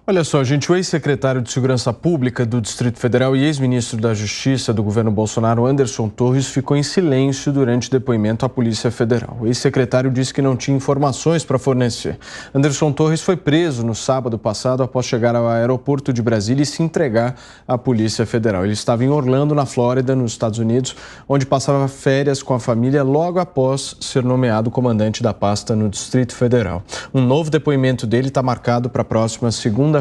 Olha só, gente, o ex-secretário de Segurança Pública do Distrito Federal e ex-ministro da Justiça do governo Bolsonaro, Anderson Torres, ficou em silêncio durante o depoimento à Polícia Federal. O ex-secretário disse que não tinha informações para fornecer. Anderson Torres foi preso no sábado passado após chegar ao aeroporto de Brasília e se entregar à Polícia Federal. Ele estava em Orlando, na Flórida, nos Estados Unidos, onde passava férias com a família logo após ser nomeado comandante da pasta no Distrito Federal. Um novo depoimento dele está marcado para a próxima segunda-feira.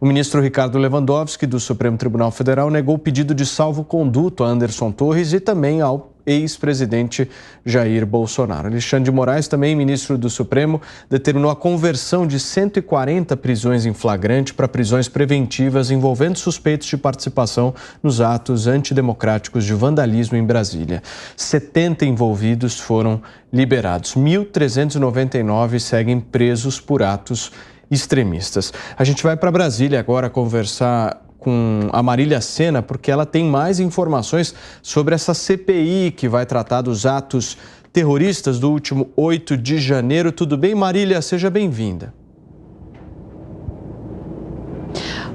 O ministro Ricardo Lewandowski, do Supremo Tribunal Federal, negou o pedido de salvo-conduto a Anderson Torres e também ao ex-presidente Jair Bolsonaro. Alexandre de Moraes, também ministro do Supremo, determinou a conversão de 140 prisões em flagrante para prisões preventivas envolvendo suspeitos de participação nos atos antidemocráticos de vandalismo em Brasília. 70 envolvidos foram liberados. 1.399 seguem presos por atos extremistas. A gente vai para Brasília agora conversar com a Marília Sena, porque ela tem mais informações sobre essa CPI que vai tratar dos atos terroristas do último 8 de janeiro. Tudo bem, Marília? Seja bem-vinda.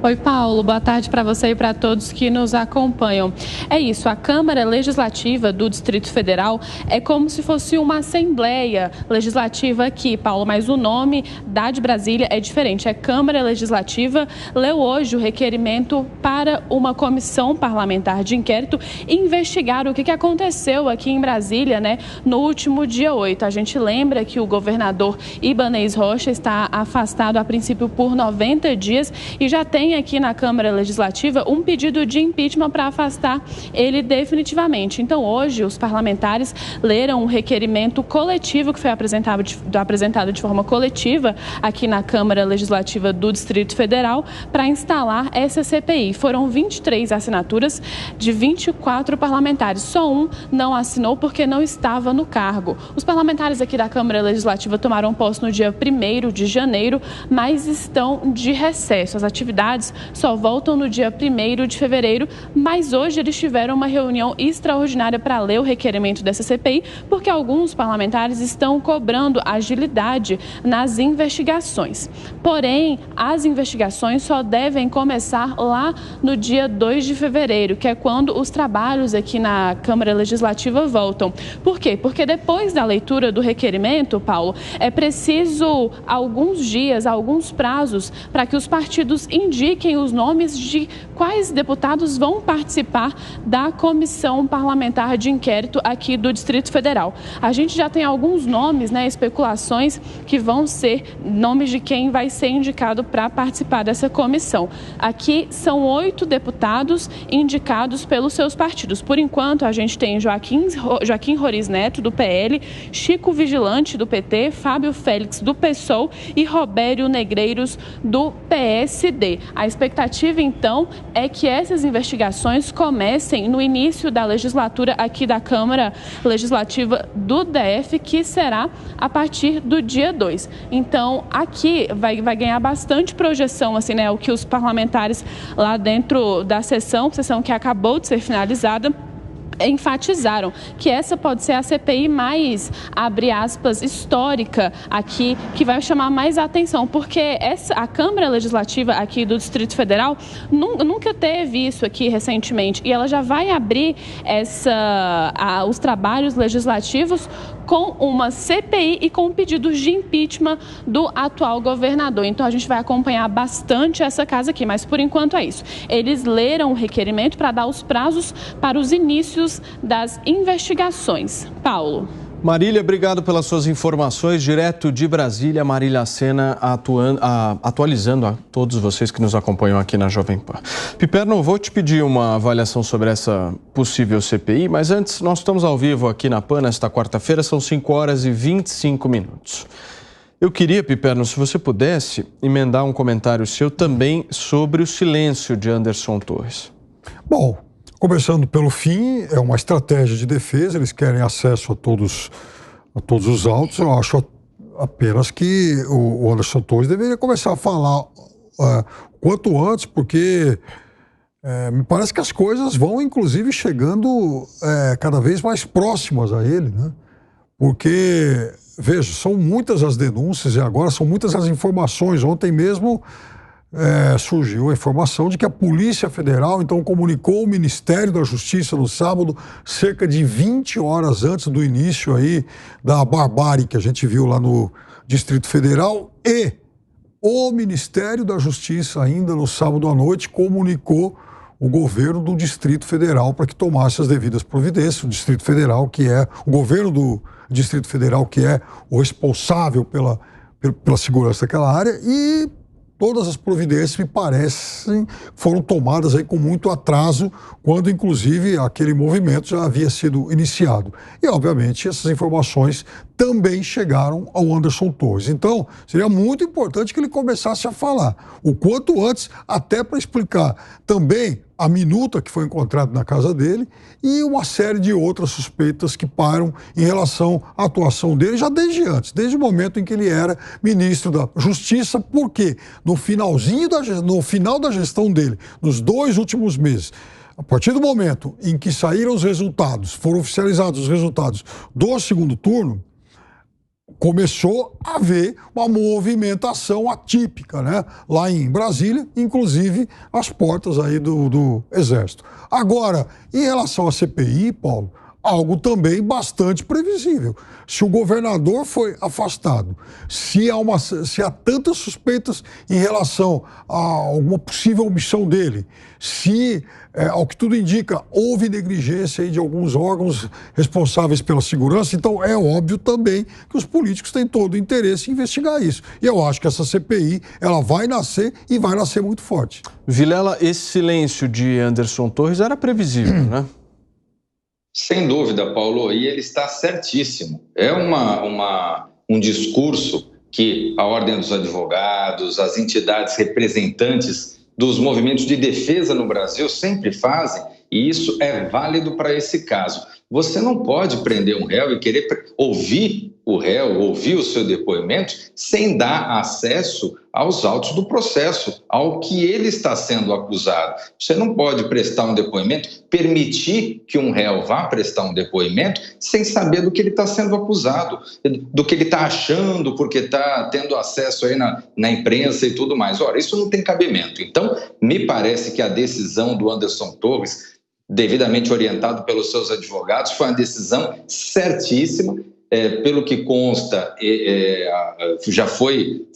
Oi, Paulo. Boa tarde para você e para todos que nos acompanham. É isso, a Câmara Legislativa do Distrito Federal é como se fosse uma Assembleia Legislativa aqui, Paulo, mas o nome da de Brasília é diferente. É Câmara Legislativa, leu hoje o requerimento para uma comissão parlamentar de inquérito investigar o que aconteceu aqui em Brasília, no último dia 8. A gente lembra que o governador Ibanez Rocha está afastado a princípio por 90 dias e já tem aqui na Câmara Legislativa um pedido de impeachment para afastar ele definitivamente. Então, hoje, os parlamentares leram um requerimento coletivo que foi apresentado de forma coletiva aqui na Câmara Legislativa do Distrito Federal para instalar essa CPI. Foram 23 assinaturas de 24 parlamentares. Só um não assinou porque não estava no cargo. Os parlamentares aqui da Câmara Legislativa tomaram posse no dia 1º de janeiro, mas estão de recesso. As atividades só voltam no dia 1º de fevereiro, mas hoje eles tiveram uma reunião extraordinária para ler o requerimento dessa CPI, porque alguns parlamentares estão cobrando agilidade nas investigações. Porém, as investigações só devem começar lá no dia 2 de fevereiro, que é quando os trabalhos aqui na Câmara Legislativa voltam. Por quê? Porque depois da leitura do requerimento, Paulo, é preciso alguns dias, alguns prazos para que os partidos indiquem os nomes de quais deputados vão participar da comissão parlamentar de inquérito aqui do Distrito Federal. A gente já tem alguns nomes, especulações que vão ser nomes de quem vai ser indicado para participar dessa comissão. Aqui são 8 deputados indicados pelos seus partidos. Por enquanto, a gente tem Joaquim Roriz Neto, do PL, Chico Vigilante, do PT, Fábio Félix, do PSOL e Robério Negreiros, do PSD. A expectativa, então, é que essas investigações comecem no início da legislatura aqui da Câmara Legislativa do DF, que será a partir do dia 2. Então, aqui vai ganhar bastante projeção, o que os parlamentares lá dentro da sessão que acabou de ser finalizada, enfatizaram que essa pode ser a CPI mais, abre aspas, histórica aqui, que vai chamar mais atenção, porque a Câmara Legislativa aqui do Distrito Federal nunca teve isso aqui recentemente, e ela já vai abrir os trabalhos legislativos com uma CPI e com pedidos de impeachment do atual governador. Então, a gente vai acompanhar bastante essa casa aqui, mas por enquanto é isso. Eles leram o requerimento para dar os prazos para os inícios das investigações. Paulo. Marília, obrigado pelas suas informações. Direto de Brasília, Marília Sena atualizando a todos vocês que nos acompanham aqui na Jovem Pan. Piperno, vou te pedir uma avaliação sobre essa possível CPI, mas antes, nós estamos ao vivo aqui na Pan nesta quarta-feira, são 5 horas e 25 minutos. Eu queria, Piperno, se você pudesse emendar um comentário seu também sobre o silêncio de Anderson Torres. Bom, começando pelo fim, é uma estratégia de defesa, eles querem acesso a todos os autos. Eu acho apenas que o Anderson Torres deveria começar a falar quanto antes, porque me parece que as coisas vão, inclusive, chegando cada vez mais próximas a ele, Porque, veja, são muitas as denúncias e agora são muitas as informações. Ontem mesmo surgiu a informação de que a Polícia Federal então comunicou ao Ministério da Justiça no sábado, cerca de 20 horas antes do início aí da barbárie que a gente viu lá no Distrito Federal, e o Ministério da Justiça ainda no sábado à noite comunicou o governo do Distrito Federal para que tomasse as devidas providências. O Distrito Federal, que é o governo do Distrito Federal, que é o responsável pela segurança daquela área, e todas as providências, me parecem, foram tomadas aí com muito atraso, quando inclusive aquele movimento já havia sido iniciado. E, obviamente, essas informações também chegaram ao Anderson Torres. Então, seria muito importante que ele começasse a falar o quanto antes, até para explicar também a minuta que foi encontrada na casa dele e uma série de outras suspeitas que param em relação à atuação dele já desde antes, desde o momento em que ele era ministro da Justiça, porque no final da gestão dele, nos 2 últimos meses, a partir do momento em que saíram os resultados, foram oficializados os resultados do segundo turno, começou a haver uma movimentação atípica, né? Lá em Brasília, inclusive às portas aí do Exército. Agora, em relação à CPI, Paulo, algo também bastante previsível. Se o governador foi afastado, se há tantas suspeitas em relação a alguma possível omissão dele, se, ao que tudo indica, houve negligência aí de alguns órgãos responsáveis pela segurança, então é óbvio também que os políticos têm todo o interesse em investigar isso. E eu acho que essa CPI, ela vai nascer e vai nascer muito forte. Vilela, esse silêncio de Anderson Torres era previsível, né? Sem dúvida, Paulo, e ele está certíssimo. É um discurso que a Ordem dos Advogados, as entidades representantes dos movimentos de defesa no Brasil sempre fazem, e isso é válido para esse caso. Você não pode prender um réu e querer ouvir o réu, ouvir o seu depoimento, sem dar acesso aos autos do processo, ao que ele está sendo acusado. Você não pode prestar um depoimento, permitir que um réu vá prestar um depoimento sem saber do que ele está sendo acusado, do que ele está achando, porque está tendo acesso aí na imprensa e tudo mais. Ora, isso não tem cabimento. Então, me parece que a decisão do Anderson Torres, devidamente orientado pelos seus advogados, foi uma decisão certíssima. Pelo que consta, já foi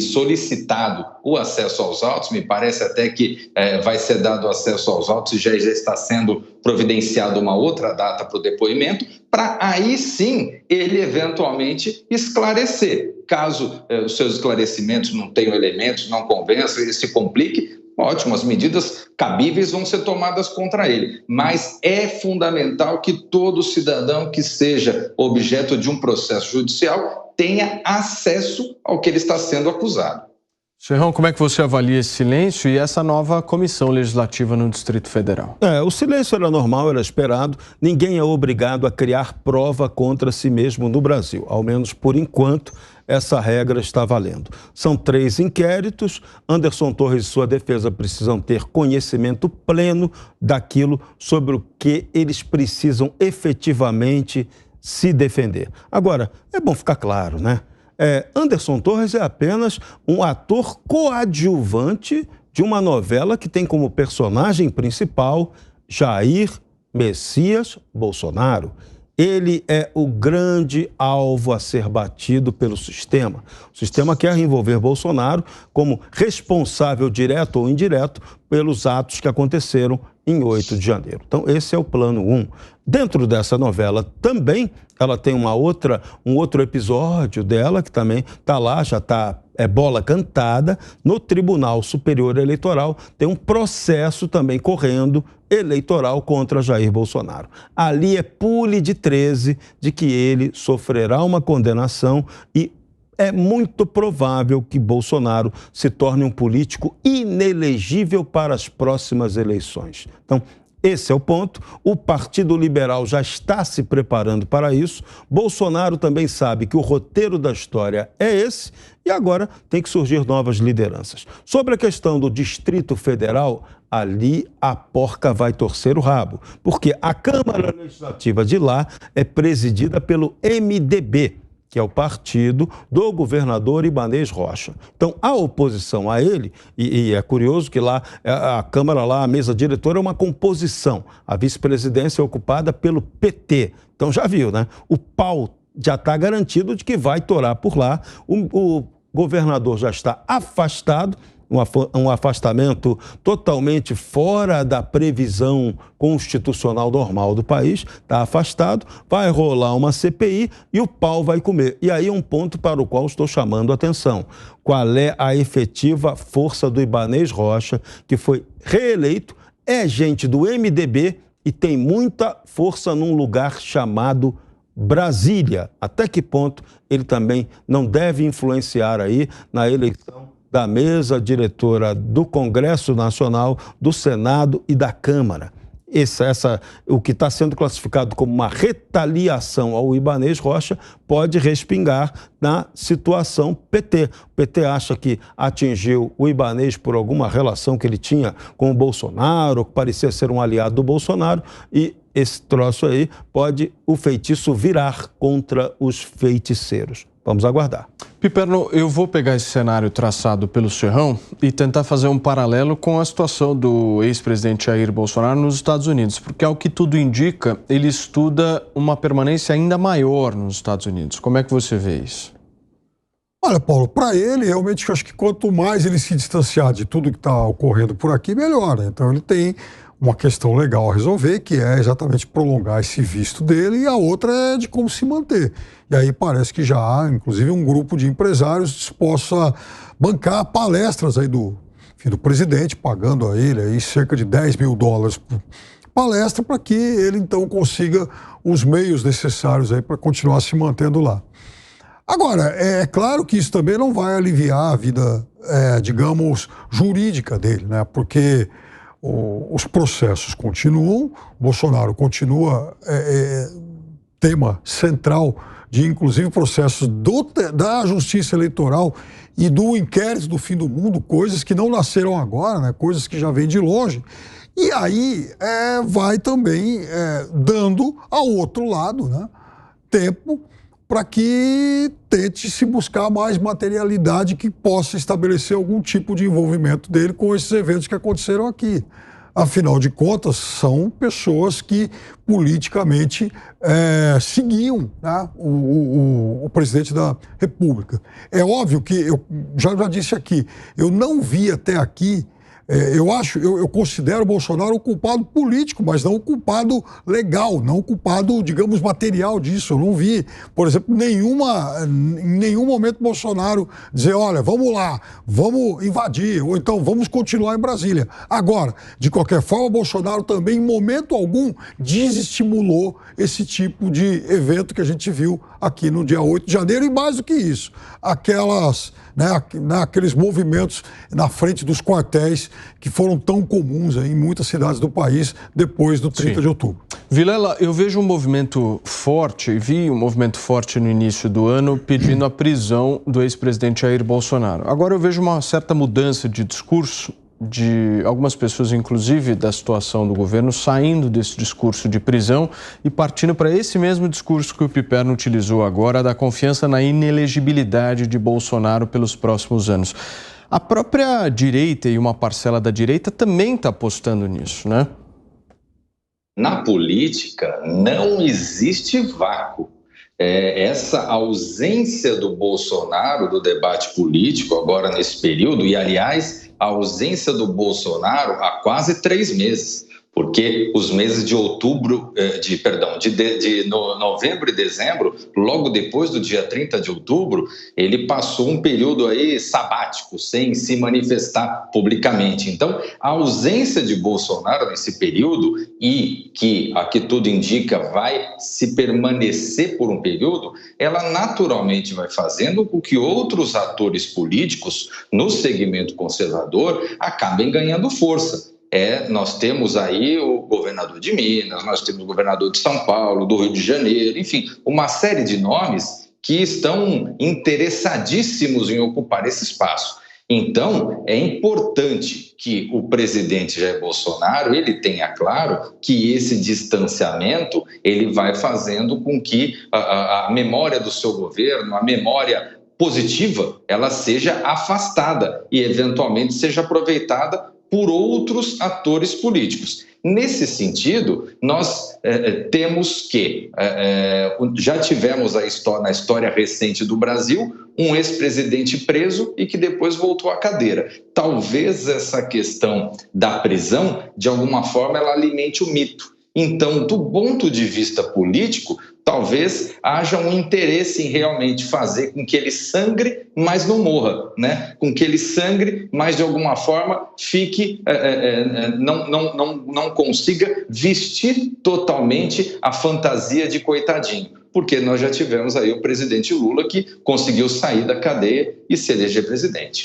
solicitado o acesso aos autos, me parece até que vai ser dado acesso aos autos e já está sendo providenciada uma outra data para o depoimento, para aí sim ele eventualmente esclarecer. Caso os seus esclarecimentos não tenham elementos, não convençam, ele se complique, ótimo, as medidas cabíveis vão ser tomadas contra ele, mas é fundamental que todo cidadão que seja objeto de um processo judicial tenha acesso ao que ele está sendo acusado. Serrão, como é que você avalia esse silêncio e essa nova comissão legislativa no Distrito Federal? O silêncio era normal, era esperado. Ninguém é obrigado a criar prova contra si mesmo no Brasil, ao menos por enquanto. Essa regra está valendo. São 3 inquéritos. Anderson Torres e sua defesa precisam ter conhecimento pleno daquilo sobre o que eles precisam efetivamente se defender. Agora, é bom ficar claro, né? Anderson Torres é apenas um ator coadjuvante de uma novela que tem como personagem principal Jair Messias Bolsonaro. Ele é o grande alvo a ser batido pelo sistema. O sistema quer envolver Bolsonaro como responsável direto ou indireto pelos atos que aconteceram em 8 de janeiro. Então, esse é o plano 1. Dentro dessa novela também, ela tem um outro episódio dela, que também está lá, já está bola cantada, no Tribunal Superior Eleitoral, tem um processo também correndo eleitoral contra Jair Bolsonaro. Ali é pule de 13 de que ele sofrerá uma condenação e é muito provável que Bolsonaro se torne um político inelegível para as próximas eleições. Então, esse é o ponto. O Partido Liberal já está se preparando para isso. Bolsonaro também sabe que o roteiro da história é esse e agora tem que surgir novas lideranças. Sobre a questão do Distrito Federal, ali a porca vai torcer o rabo, porque a Câmara Legislativa de lá é presidida pelo MDB. que é o partido do governador Ibanez Rocha. Então, a oposição a ele, e é curioso que lá, a Câmara, lá, a mesa diretora é uma composição. A vice-presidência é ocupada pelo PT. Então, já viu, né? O pau já está garantido de que vai torar por lá. O governador já está afastado, um afastamento totalmente fora da previsão constitucional normal do país, está afastado, vai rolar uma CPI e o pau vai comer. E aí um ponto para o qual estou chamando a atenção. Qual é a efetiva força do Ibanez Rocha, que foi reeleito, é gente do MDB e tem muita força num lugar chamado Brasília. Até que ponto ele também não deve influenciar aí na eleição da mesa diretora do Congresso Nacional, do Senado e da Câmara. O que está sendo classificado como uma retaliação ao Ibanez Rocha pode respingar na situação PT. O PT acha que atingiu o Ibanez por alguma relação que ele tinha com o Bolsonaro, que parecia ser um aliado do Bolsonaro, e esse troço aí pode o feitiço virar contra os feiticeiros. Vamos aguardar. Piperno, eu vou pegar esse cenário traçado pelo Serrão e tentar fazer um paralelo com a situação do ex-presidente Jair Bolsonaro nos Estados Unidos, porque, ao que tudo indica, ele estuda uma permanência ainda maior nos Estados Unidos. Como é que você vê isso? Olha, Paulo, para ele, realmente, eu acho que quanto mais ele se distanciar de tudo que está ocorrendo por aqui, melhor, né? Então, ele tem uma questão legal a resolver, que é exatamente prolongar esse visto dele, e a outra é de como se manter. E aí parece que já há, inclusive, um grupo de empresários dispostos a bancar palestras aí do presidente, pagando a ele aí cerca de $10 mil por palestra, para que ele, então, consiga os meios necessários aí para continuar se mantendo lá. Agora, é claro que isso também não vai aliviar a vida, digamos, jurídica dele, né? Porque os processos continuam, Bolsonaro continua tema central de, inclusive, processos da Justiça Eleitoral e do inquérito do fim do mundo, coisas que não nasceram agora, né? Coisas que já vêm de longe. E aí vai também dando ao outro lado, né, tempo para que tente se buscar mais materialidade que possa estabelecer algum tipo de envolvimento dele com esses eventos que aconteceram aqui. Afinal de contas, são pessoas que politicamente seguiam, né, o presidente da República. É óbvio que, eu já disse aqui, eu não vi até aqui, eu considero o Bolsonaro o culpado político, mas não o culpado legal, não o culpado, digamos, material disso. Eu não vi, por exemplo, em nenhum momento Bolsonaro dizer, olha, vamos lá, vamos invadir, ou então vamos continuar em Brasília. Agora, de qualquer forma, Bolsonaro também, em momento algum, desestimulou esse tipo de evento que a gente viu aqui no dia 8 de janeiro, e mais do que isso, aqueles movimentos na frente dos quartéis que foram tão comuns em muitas cidades do país depois do 30 de outubro. Vilela, eu vejo um movimento forte, vi um movimento forte no início do ano pedindo a prisão do ex-presidente Jair Bolsonaro. Agora eu vejo uma certa mudança de discurso de algumas pessoas, inclusive da situação do governo, saindo desse discurso de prisão e partindo para esse mesmo discurso que o Piperno utilizou agora, da confiança na inelegibilidade de Bolsonaro pelos próximos anos. A própria direita e uma parcela da direita também está apostando nisso, né? Na política não existe vácuo. Essa ausência do Bolsonaro do debate político agora nesse período, e aliás, a ausência do Bolsonaro há quase 3 meses, porque os meses de novembro e dezembro, logo depois do dia 30 de outubro, ele passou um período aí sabático, sem se manifestar publicamente. Então, a ausência de Bolsonaro nesse período, e que, aqui tudo indica, vai se permanecer por um período, ela naturalmente vai fazendo com que outros atores políticos no segmento conservador acabem ganhando força. Nós temos aí o governador de Minas, nós temos o governador de São Paulo, do Rio de Janeiro, enfim, uma série de nomes que estão interessadíssimos em ocupar esse espaço. Então, é importante que o presidente Jair Bolsonaro ele tenha claro que esse distanciamento ele vai fazendo com que a memória do seu governo, a memória positiva, ela seja afastada e, eventualmente, seja aproveitada por outros atores políticos. Nesse sentido, nós temos que, já tivemos na história recente do Brasil, um ex-presidente preso e que depois voltou à cadeira. Talvez essa questão da prisão, de alguma forma, ela alimente o mito. Então, do ponto de vista político, talvez haja um interesse em realmente fazer com que ele sangre, mas não morra, né? Com que ele sangre, mas de alguma forma fique, não consiga vestir totalmente a fantasia de coitadinho. Porque nós já tivemos aí o presidente Lula que conseguiu sair da cadeia e se eleger presidente.